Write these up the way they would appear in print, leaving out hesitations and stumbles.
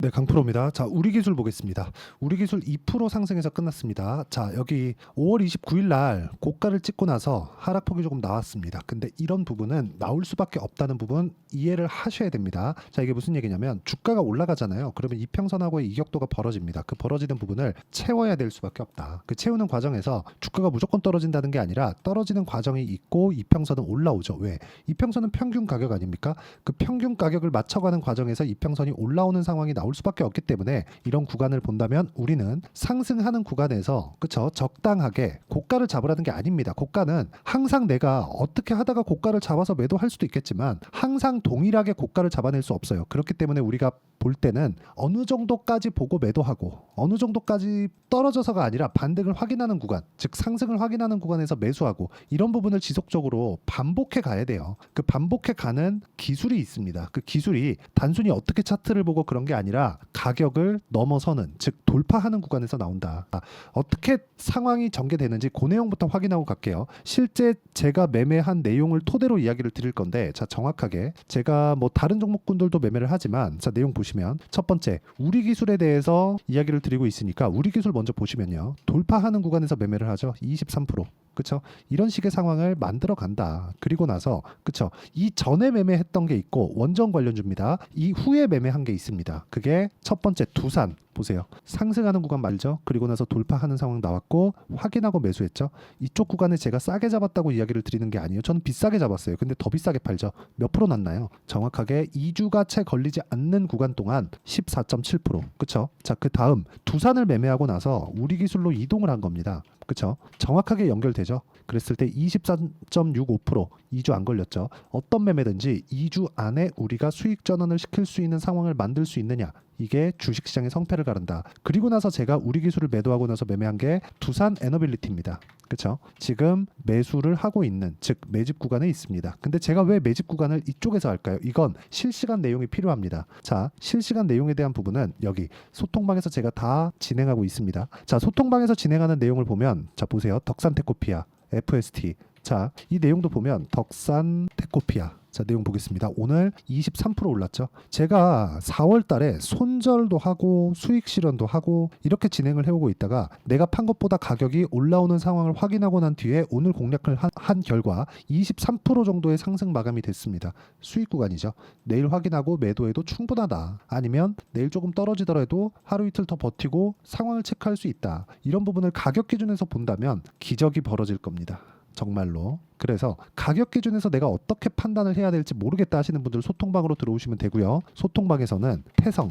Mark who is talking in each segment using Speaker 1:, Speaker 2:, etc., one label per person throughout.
Speaker 1: 네, 강프로입니다. 자, 우리 기술 보겠습니다. 우리 기술 2% 상승해서 끝났습니다. 자, 여기 5월 29일 날 고가를 찍고 나서 하락폭이 조금 나왔습니다. 근데 이런 부분은 나올 수밖에 없다는 부분 이해를 하셔야 됩니다. 자, 이게 무슨 얘기냐면 주가가 올라가잖아요. 그러면 이평선하고의 이격도가 벌어집니다. 그 벌어지는 부분을 채워야 될 수밖에 없다. 그 채우는 과정에서 주가가 무조건 떨어진다는 게 아니라 떨어지는 과정이 있고 이평선은 올라오죠. 왜? 이평선은 평균 가격 아닙니까? 그 평균 가격을 맞춰가는 과정에서 이평선이 올라오는 상황이 나올 수밖에 없기 때문에 이런 구간을 본다면 우리는 상승하는 구간에서 그쵸 적당하게 고가를 잡으라는 게 아닙니다. 고가는 항상 내가 어떻게 하다가 고가를 잡아서 매도할 수도 있겠지만 항상 동일하게 고가를 잡아낼 수 없어요. 그렇기 때문에 우리가 볼 때는 어느 정도까지 보고 매도하고 어느 정도까지 떨어져서가 아니라 반등을 확인하는 구간, 즉 상승을 확인하는 구간에서 매수하고 이런 부분을 지속적으로 반복해 가야 돼요. 그 반복해 가는 기술이 있습니다. 그 기술이 단순히 어떻게 차트를 보고 그런 게 아니라 가격을 넘어서는, 즉 돌파하는 구간에서 나온다. 어떻게 상황이 전개되는지 그 내용부터 확인하고 갈게요. 실제 제가 매매한 내용을 토대로 이야기를 드릴 건데, 자 정확하게 제가 뭐 다른 종목군들도 매매를 하지만 자 내용 보시면 첫 번째 우리 기술에 대해서 이야기를 드리고 있으니까 우리 기술 먼저 보시면요, 돌파하는 구간에서 매매를 하죠. 23%. 그쵸? 이런 식의 상황을 만들어 간다. 그리고 나서 그쵸? 이 전에 매매했던 게 있고 원전 관련주입니다. 이 후에 매매한 게 있습니다. 그게 첫 번째 두산 보세요. 상승하는 구간 말죠. 그리고 나서 돌파하는 상황 나왔고 확인하고 매수했죠. 이쪽 구간에 제가 싸게 잡았다고 이야기를 드리는 게 아니에요. 저는 비싸게 잡았어요. 근데 더 비싸게 팔죠. 몇 프로 났나요? 정확하게 2주가 채 걸리지 않는 구간 동안 14.7%. 그쵸? 자, 그 다음 두산을 매매하고 나서 우리 기술로 이동을 한 겁니다. 그쵸? 정확하게 연결되죠. 그랬을 때 24.65%, 2주 안 걸렸죠. 어떤 매매든지 2주 안에 우리가 수익 전환을 시킬 수 있는 상황을 만들 수 있느냐, 이게 주식시장의 성패를 가른다. 그리고 나서 제가 우리 기술을 매도하고 나서 매매한 게 두산 에너빌리티입니다. 그렇죠? 지금 매수를 하고 있는, 즉 매집 구간에 있습니다. 근데 제가 왜 매집 구간을 이쪽에서 할까요? 이건 실시간 내용이 필요합니다. 자, 실시간 내용에 대한 부분은 여기 소통방에서 제가 다 진행하고 있습니다. 자, 소통방에서 진행하는 내용을 보면 자 보세요. 덕산테코피아, FST. 자, 이 내용도 보면 덕산테코피아. 자, 내용 보겠습니다. 오늘 23% 올랐죠. 제가 4월 달에 손절도 하고 수익 실현도 하고 이렇게 진행을 해오고 있다가 내가 판 것보다 가격이 올라오는 상황을 확인하고 난 뒤에 오늘 공략을 한 결과 23% 정도의 상승 마감이 됐습니다. 수익 구간이죠. 내일 확인하고 매도해도 충분하다. 아니면 내일 조금 떨어지더라도 하루 이틀 더 버티고 상황을 체크할 수 있다. 이런 부분을 가격 기준에서 본다면 기적이 벌어질 겁니다. 정말로. 그래서 가격 기준에서 내가 어떻게 판단을 해야 될지 모르겠다 하시는 분들 소통방으로 들어오시면 되고요. 소통방에서는 태성.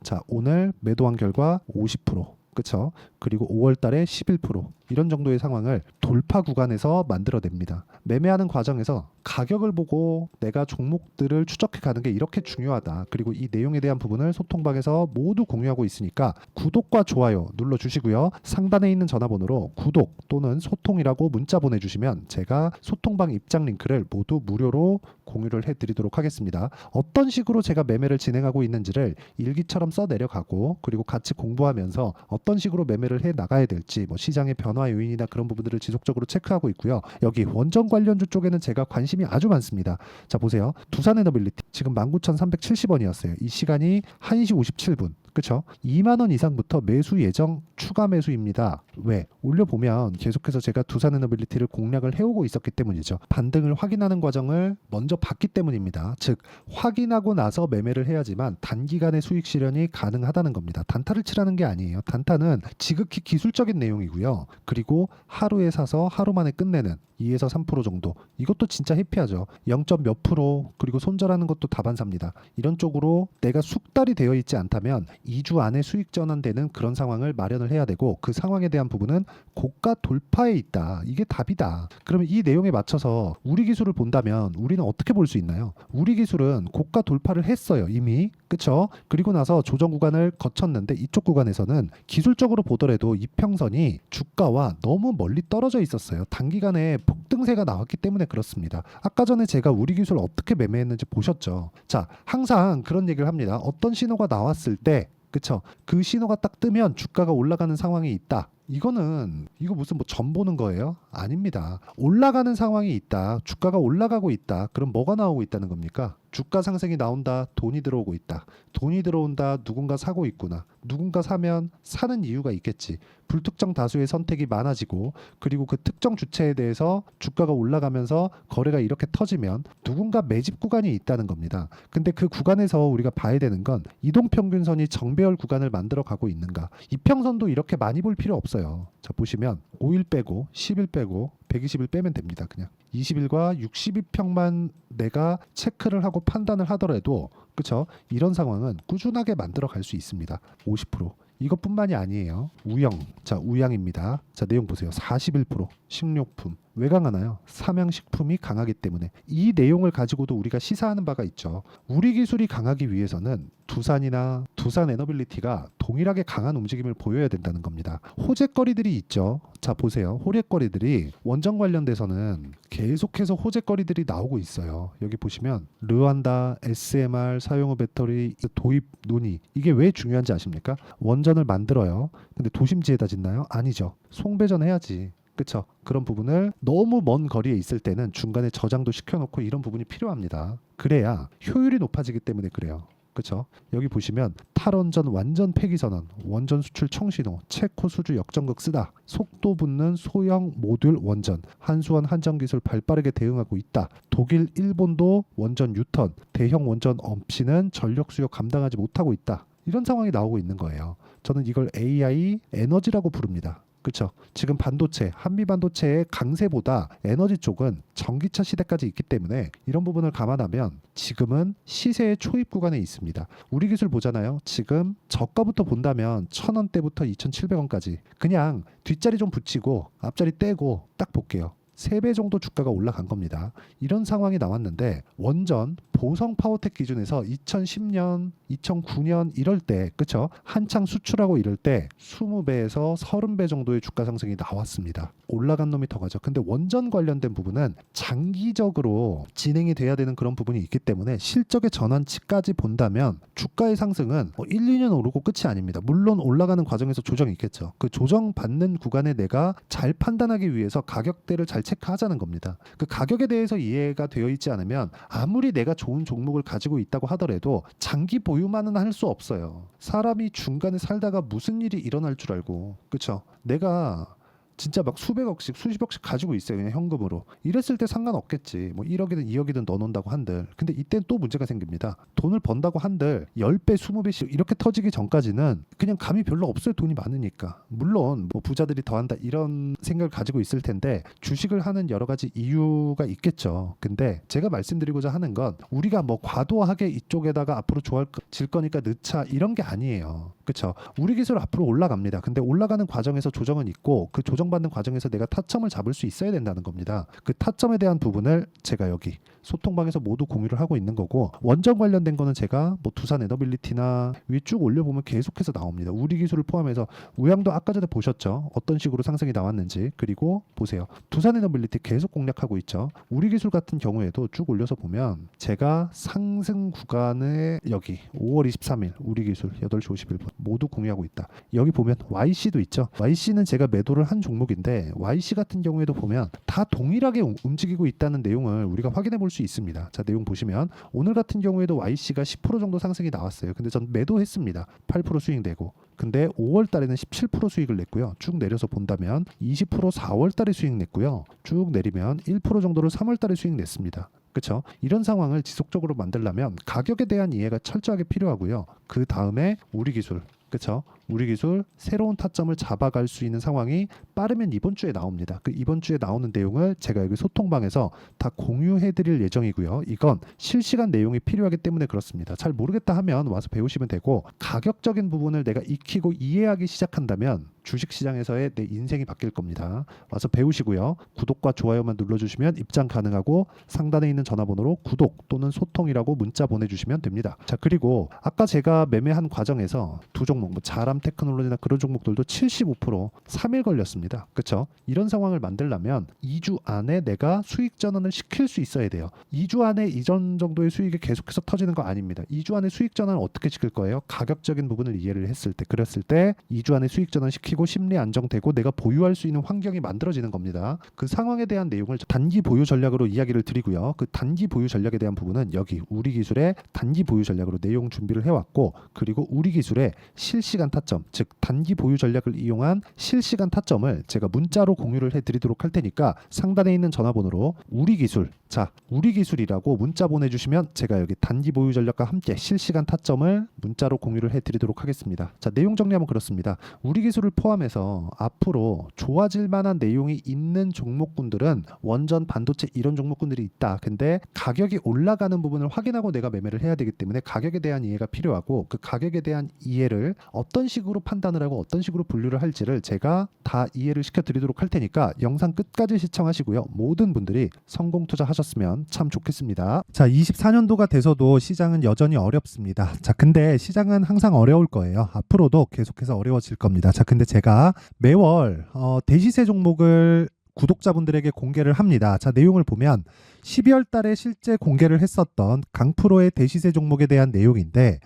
Speaker 1: 자, 오늘 매도한 결과 50%. 그쵸? 그리고 5월 달에 11%. 이런 정도의 상황을 돌파 구간에서 만들어냅니다. 매매하는 과정에서 가격을 보고 내가 종목들을 추적해 가는 게 이렇게 중요하다. 그리고 이 내용에 대한 부분을 소통방에서 모두 공유하고 있으니까 구독과 좋아요 눌러주시고요. 상단에 있는 전화번호로 구독 또는 소통이라고 문자 보내주시면 제가 소통방 입장 링크를 모두 무료로 공유를 해드리도록 하겠습니다. 어떤 식으로 제가 매매를 진행하고 있는지를 일기처럼 써 내려가고 그리고 같이 공부하면서 어떤 식으로 매매를 해 나가야 될지 뭐 시장의 변화 요인이나 그런 부분들을 지속적으로 체크하고 있고요. 여기 원전 관련주 쪽에는 제가 관심이 아주 많습니다. 자 보세요. 두산에너빌리티 지금 19,370원이었어요. 이 시간이 1시 57분. 그쵸? 2만원 이상부터 매수 예정 추가 매수입니다. 왜? 올려보면 계속해서 제가 두산에너빌리티를 공략을 해오고 있었기 때문이죠. 반등을 확인하는 과정을 먼저 봤기 때문입니다. 즉 확인하고 나서 매매를 해야지만 단기간의 수익 실현이 가능하다는 겁니다. 단타를 치라는 게 아니에요. 단타는 지극히 기술적인 내용이고요. 그리고 하루에 사서 하루 만에 끝내는 2에서 3% 정도. 이것도 진짜 해피하죠. 0. 몇 프로 그리고 손절하는 것도 다반사입니다. 이런 쪽으로 내가 숙달이 되어 있지 않다면 2주 안에 수익 전환되는 그런 상황을 마련을 해야 되고 그 상황에 대한 부분은 고가 돌파에 있다. 이게 답이다. 그러면 이 내용에 맞춰서 우리 기술을 본다면 우리는 어떻게 볼 수 있나요? 우리 기술은 고가 돌파를 했어요. 이미. 그쵸? 그리고 나서 조정 구간을 거쳤는데 이쪽 구간에서는 기술적으로 보더라도 이평선이 주가와 너무 멀리 떨어져 있었어요. 단기간에 폭등세가 나왔기 때문에 그렇습니다. 아까 전에 제가 우리 기술 어떻게 매매했는지 보셨죠? 자, 항상 그런 얘기를 합니다. 어떤 신호가 나왔을 때 그쵸? 그 신호가 딱 뜨면 주가가 올라가는 상황이 있다. 이거 무슨 뭐 점 보는 거예요? 아닙니다. 올라가는 상황이 있다. 주가가 올라가고 있다. 그럼 뭐가 나오고 있다는 겁니까? 주가 상승이 나온다. 돈이 들어오고 있다. 돈이 들어온다. 누군가 사고 있구나. 누군가 사면 사는 이유가 있겠지. 불특정 다수의 선택이 많아지고 그리고 그 특정 주체에 대해서 주가가 올라가면서 거래가 이렇게 터지면 누군가 매집 구간이 있다는 겁니다. 근데 그 구간에서 우리가 봐야 되는 건 이동평균선이 정배열 구간을 만들어 가고 있는가. 이평선도 이렇게 많이 볼 필요 없어요. 자 보시면 5일 빼고 10일 빼고 120일 빼면 됩니다. 그냥 20일과 62평만 내가 체크를 하고 판단을 하더라도 그쵸? 이런 상황은 꾸준하게 만들어 갈 수 있습니다. 50%. 이것뿐만이 아니에요. 우영. 자, 우양입니다. 자, 내용 보세요. 41%. 식료품. 왜 강하나요? 삼양식품이 강하기 때문에. 이 내용을 가지고도 우리가 시사하는 바가 있죠. 우리 기술이 강하기 위해서는 두산이나 두산 에너빌리티가 동일하게 강한 움직임을 보여야 된다는 겁니다. 호재거리들이 있죠. 자, 보세요. 호재거리들이 원전 관련돼서는 계속해서 호재거리들이 나오고 있어요. 여기 보시면 르완다, SMR, 사용후 배터리 도입 논의. 이게 왜 중요한지 아십니까? 원전을 만들어요. 근데 도심지에다 짓나요? 아니죠. 송배전 해야지. 그렇죠. 그런 부분을 너무 먼 거리에 있을 때는 중간에 저장도 시켜놓고 이런 부분이 필요합니다. 그래야 효율이 높아지기 때문에 그래요. 그렇죠. 여기 보시면 탈원전 완전 폐기 선언, 원전 수출 청신호, 체코 수주 역전극 쓰다, 속도 붙는 소형 모듈 원전, 한수원 한전기술 발빠르게 대응하고 있다. 독일, 일본도 원전 유턴, 대형 원전 없이는 전력 수요 감당하지 못하고 있다. 이런 상황이 나오고 있는 거예요. 저는 이걸 AI 에너지라고 부릅니다. 그렇죠. 지금 반도체, 한미 반도체의 강세보다 에너지 쪽은 전기차 시대까지 있기 때문에 이런 부분을 감안하면 지금은 시세의 초입 구간에 있습니다. 우리 기술 보잖아요. 지금 저가부터 본다면 1,000원대부터 2,700원까지 그냥 뒷자리 좀 붙이고 앞자리 떼고 딱 볼게요. 3배 정도 주가가 올라간 겁니다. 이런 상황이 나왔는데 원전 보성 파워텍 기준에서 2010년, 2009년 이럴 때 그쵸? 한창 수출하고 이럴 때 20배에서 30배 정도의 주가 상승이 나왔습니다. 올라간 놈이 더 가죠. 근데 원전 관련된 부분은 장기적으로 진행이 돼야 되는 그런 부분이 있기 때문에 실적의 전환치까지 본다면 주가의 상승은 1, 2년 오르고 끝이 아닙니다. 물론 올라가는 과정에서 조정이 있겠죠. 그 조정받는 구간에 내가 잘 판단하기 위해서 가격대를 잘 체크하자는 겁니다. 그 가격에 대해서 이해가 되어 있지 않으면 아무리 내가 좋은 종목을 가지고 있다고 하더라도 장기 보유만은 할 수 없어요. 사람이 중간에 살다가 무슨 일이 일어날 줄 알고 그쵸? 내가 진짜 막 수백억씩 수십억씩 가지고 있어요. 그냥 현금으로. 이랬을 때 상관없겠지. 뭐 1억이든 2억이든 넣어놓는다고 한들. 근데 이땐 또 문제가 생깁니다. 돈을 번다고 한들 10배 20배씩 이렇게 터지기 전까지는 그냥 감이 별로 없어요. 돈이 많으니까. 물론 뭐 부자들이 더한다 이런 생각을 가지고 있을 텐데 주식을 하는 여러 가지 이유가 있겠죠. 근데 제가 말씀드리고자 하는 건 우리가 뭐 과도하게 이쪽에다가 앞으로 좋아질 거니까 넣자 이런 게 아니에요. 그렇죠. 우리 기술 앞으로 올라갑니다. 근데 올라가는 과정에서 조정은 있고 그 조정받는 과정에서 내가 타점을 잡을 수 있어야 된다는 겁니다. 그 타점에 대한 부분을 제가 여기 소통방에서 모두 공유를 하고 있는 거고 원전 관련된 거는 제가 뭐 두산 에너빌리티나 위에 쭉 올려보면 계속해서 나옵니다. 우리 기술을 포함해서 우양도 아까 전에 보셨죠. 어떤 식으로 상승이 나왔는지. 그리고 보세요. 두산 에너빌리티 계속 공략하고 있죠. 우리 기술 같은 경우에도 쭉 올려서 보면 제가 상승 구간에 여기 5월 23일 우리 기술 8시 51분 모두 공유하고 있다. 여기 보면 YC도 있죠. YC는 제가 매도를 한 종목인데 YC 같은 경우에도 보면 다 동일하게 움직이고 있다는 내용을 우리가 확인해 볼 수 있습니다. 자, 내용 보시면 오늘 같은 경우에도 YC가 10% 정도 상승이 나왔어요. 근데 전 매도했습니다. 8% 수익되고. 근데 5월 달에는 17% 수익을 냈고요. 쭉 내려서 본다면 20% 4월 달에 수익 냈고요. 쭉 내리면 1% 정도를 3월 달에 수익 냈습니다. 그렇죠? 이런 상황을 지속적으로 만들려면 가격에 대한 이해가 철저하게 필요하고요. 그 다음에 우리 기술 그렇죠? 우리 기술 새로운 타점을 잡아갈 수 있는 상황이 빠르면 이번 주에 나옵니다. 그 이번 주에 나오는 내용을 제가 여기 소통방에서 다 공유해드릴 예정이고요. 이건 실시간 내용이 필요하기 때문에 그렇습니다. 잘 모르겠다 하면 와서 배우시면 되고 가격적인 부분을 내가 익히고 이해하기 시작한다면 주식시장에서의 내 인생이 바뀔 겁니다. 와서 배우시고요. 구독과 좋아요만 눌러주시면 입장 가능하고 상단에 있는 전화번호로 구독 또는 소통이라고 문자 보내주시면 됩니다. 자, 그리고 아까 제가 매매한 과정에서 두 종목 뭐 자람 테크놀로지나 그런 종목들도 75% 3일 걸렸습니다. 그렇죠? 이런 상황을 만들려면 2주 안에 내가 수익 전환을 시킬 수 있어야 돼요. 2주 안에 이전 정도의 수익이 계속해서 터지는 거 아닙니다. 2주 안에 수익 전환을 어떻게 시킬 거예요? 가격적인 부분을 이해를 했을 때 그랬을 때 2주 안에 수익 전환 시키 잡히고 심리 안정되고 내가 보유할 수 있는 환경이 만들어지는 겁니다. 그 상황에 대한 내용을 단기 보유 전략으로 이야기를 드리고요. 그 단기 보유 전략에 대한 부분은 여기 우리 기술의 단기 보유 전략으로 내용 준비를 해왔고, 그리고 우리 기술의 실시간 타점, 즉 단기 보유 전략을 이용한 실시간 타점을 제가 문자로 공유를 해드리도록 할 테니까 상단에 있는 전화번호로 우리 기술, 자 우리 기술이라고 문자 보내주시면 제가 여기 단기 보유 전략과 함께 실시간 타점을 문자로 공유를 해드리도록 하겠습니다. 자, 내용 정리하면 그렇습니다. 우리 기술을 포함해서 앞으로 좋아질 만한 내용이 있는 종목군들은 원전, 반도체 이런 종목군들이 있다. 근데 가격이 올라가는 부분을 확인하고 내가 매매를 해야 되기 때문에 가격에 대한 이해가 필요하고, 그 가격에 대한 이해를 어떤 식으로 판단을 하고 어떤 식으로 분류를 할지를 제가 다 이해를 시켜드리도록 할 테니까 영상 끝까지 시청하시고요. 모든 분들이 성공 투자하셨으면 참 좋겠습니다. 자, 24년도가 돼서도 시장은 여전히 어렵습니다. 자, 근데 시장은 항상 어려울 거예요. 앞으로도 계속해서 어려워질 겁니다. 자, 근데 제가 매월 대시세 종목을 구독자분들에게 공개를 합니다. 자, 내용을 보면 12월 달에 실제 공개를 했었던 강프로의 대시세 종목에 대한 내용인데,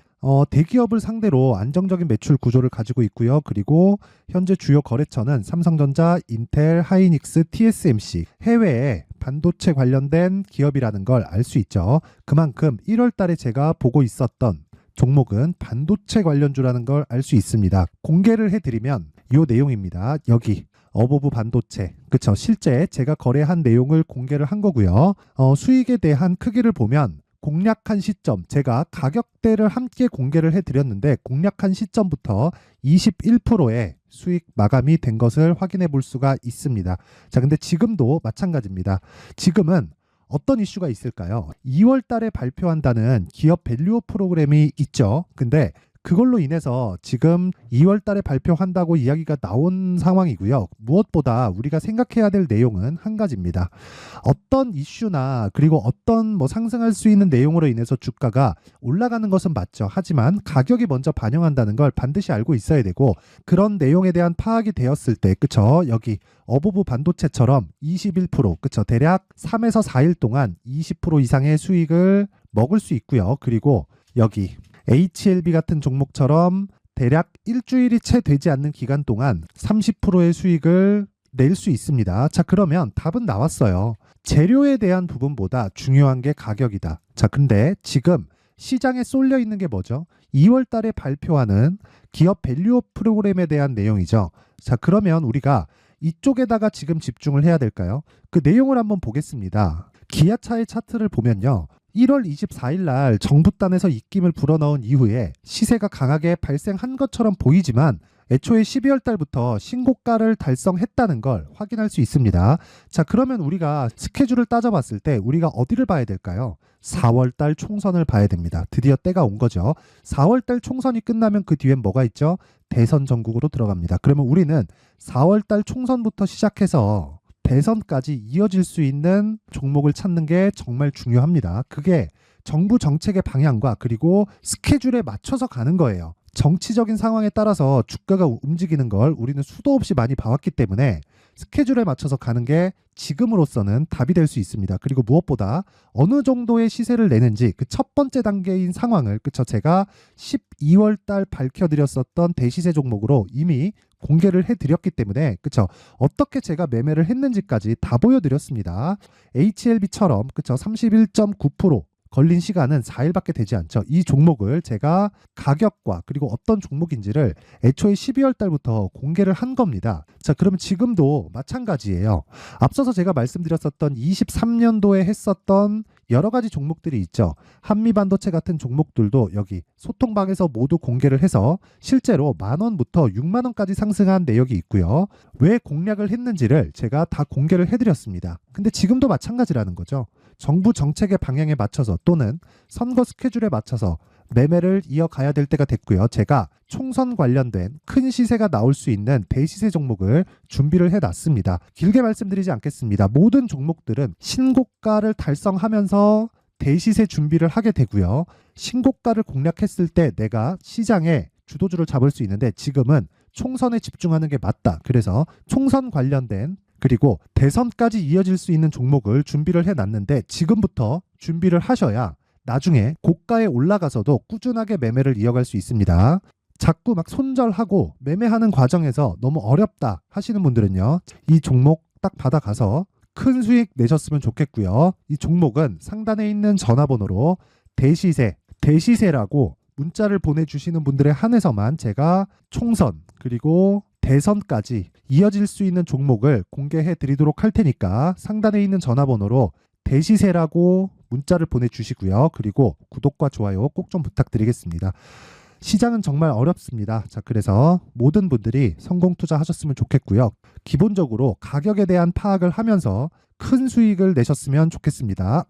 Speaker 1: 대기업을 상대로 안정적인 매출 구조를 가지고 있고요. 그리고 현재 주요 거래처는 삼성전자, 인텔, 하이닉스, TSMC, 해외에 반도체 관련된 기업이라는 걸 알 수 있죠. 그만큼 1월 달에 제가 보고 있었던 종목은 반도체 관련주라는 걸 알 수 있습니다. 공개를 해드리면 이 내용입니다. 여기 어보브 반도체, 그쵸? 실제 제가 거래한 내용을 공개를 한 거고요. 수익에 대한 크기를 보면 공략한 시점, 제가 가격대를 함께 공개를 해드렸는데 공략한 시점부터 21%의 수익 마감이 된 것을 확인해 볼 수가 있습니다. 자, 근데 지금도 마찬가지입니다. 지금은 어떤 이슈가 있을까요? 2월 달에 발표한다는 기업 밸류업 프로그램이 있죠. 근데 그걸로 인해서 지금 2월 달에 발표한다고 이야기가 나온 상황이고요. 무엇보다 우리가 생각해야 될 내용은 한 가지입니다. 어떤 이슈나 그리고 어떤 상승할 수 있는 내용으로 인해서 주가가 올라가는 것은 맞죠. 하지만 가격이 먼저 반영한다는 걸 반드시 알고 있어야 되고, 그런 내용에 대한 파악이 되었을 때, 그쵸? 여기 어보브 반도체처럼 21%, 그쵸? 대략 3에서 4일 동안 20% 이상의 수익을 먹을 수 있고요. 그리고 여기 HLB 같은 종목처럼 대략 일주일이 채 되지 않는 기간 동안 30%의 수익을 낼 수 있습니다. 자, 그러면 답은 나왔어요. 재료에 대한 부분보다 중요한 게 가격이다. 자, 근데 지금 시장에 쏠려 있는 게 뭐죠? 2월 달에 발표하는 기업 밸류업 프로그램에 대한 내용이죠. 자, 그러면 우리가 이쪽에다가 지금 집중을 해야 될까요? 그 내용을 한번 보겠습니다. 기아차의 차트를 보면요. 1월 24일 날 정부단에서 입김을 불어넣은 이후에 시세가 강하게 발생한 것처럼 보이지만 애초에 12월 달부터 신고가를 달성했다는 걸 확인할 수 있습니다. 자, 그러면 우리가 스케줄을 따져봤을 때 우리가 어디를 봐야 될까요? 4월 달 총선을 봐야 됩니다. 드디어 때가 온 거죠. 4월 달 총선이 끝나면 그 뒤엔 뭐가 있죠? 대선 전국으로 들어갑니다. 그러면 우리는 4월 달 총선부터 시작해서 대선까지 이어질 수 있는 종목을 찾는 게 정말 중요합니다. 그게 정부 정책의 방향과 그리고 스케줄에 맞춰서 가는 거예요. 정치적인 상황에 따라서 주가가 움직이는 걸 우리는 수도 없이 많이 봐왔기 때문에 스케줄에 맞춰서 가는 게 지금으로서는 답이 될 수 있습니다. 그리고 무엇보다 어느 정도의 시세를 내는지 그 첫 번째 단계인 상황을, 그쵸? 제가 12월 달 밝혀드렸었던 대시세 종목으로 이미 공개를 해드렸기 때문에, 그쵸? 어떻게 제가 매매를 했는지까지 다 보여드렸습니다. HLB처럼, 그쵸? 31.9% 걸린 시간은 4일밖에 되지 않죠. 이 종목을 제가 가격과 그리고 어떤 종목인지를 애초에 12월 달부터 공개를 한 겁니다. 자, 그러면 지금도 마찬가지예요. 앞서서 제가 말씀드렸었던 23년도에 했었던 여러 가지 종목들이 있죠. 한미반도체 같은 종목들도 여기 소통방에서 모두 공개를 해서 실제로 10,000원부터 60,000원까지 상승한 내역이 있고요. 왜 공략을 했는지를 제가 다 공개를 해드렸습니다. 근데 지금도 마찬가지라는 거죠. 정부 정책의 방향에 맞춰서 또는 선거 스케줄에 맞춰서 매매를 이어가야 될 때가 됐고요. 제가 총선 관련된 큰 시세가 나올 수 있는 대시세 종목을 준비를 해놨습니다. 길게 말씀드리지 않겠습니다. 모든 종목들은 신고가를 달성하면서 대시세 준비를 하게 되고요. 신고가를 공략했을 때 내가 시장에 주도주를 잡을 수 있는데 지금은 총선에 집중하는 게 맞다. 그래서 총선 관련된 그리고 대선까지 이어질 수 있는 종목을 준비를 해놨는데 지금부터 준비를 하셔야 나중에 고가에 올라가서도 꾸준하게 매매를 이어갈 수 있습니다. 자꾸 막 손절하고 매매하는 과정에서 너무 어렵다 하시는 분들은요, 이 종목 딱 받아가서 큰 수익 내셨으면 좋겠고요. 이 종목은 상단에 있는 전화번호로 대시세라고 문자를 보내주시는 분들에 한해서만 제가 총선 그리고 대선까지 이어질 수 있는 종목을 공개해 드리도록 할 테니까 상단에 있는 전화번호로 대시세라고 문자를 보내주시고요. 그리고 구독과 좋아요 꼭 좀 부탁드리겠습니다. 시장은 정말 어렵습니다. 자, 그래서 모든 분들이 성공 투자하셨으면 좋겠고요. 기본적으로 가격에 대한 파악을 하면서 큰 수익을 내셨으면 좋겠습니다.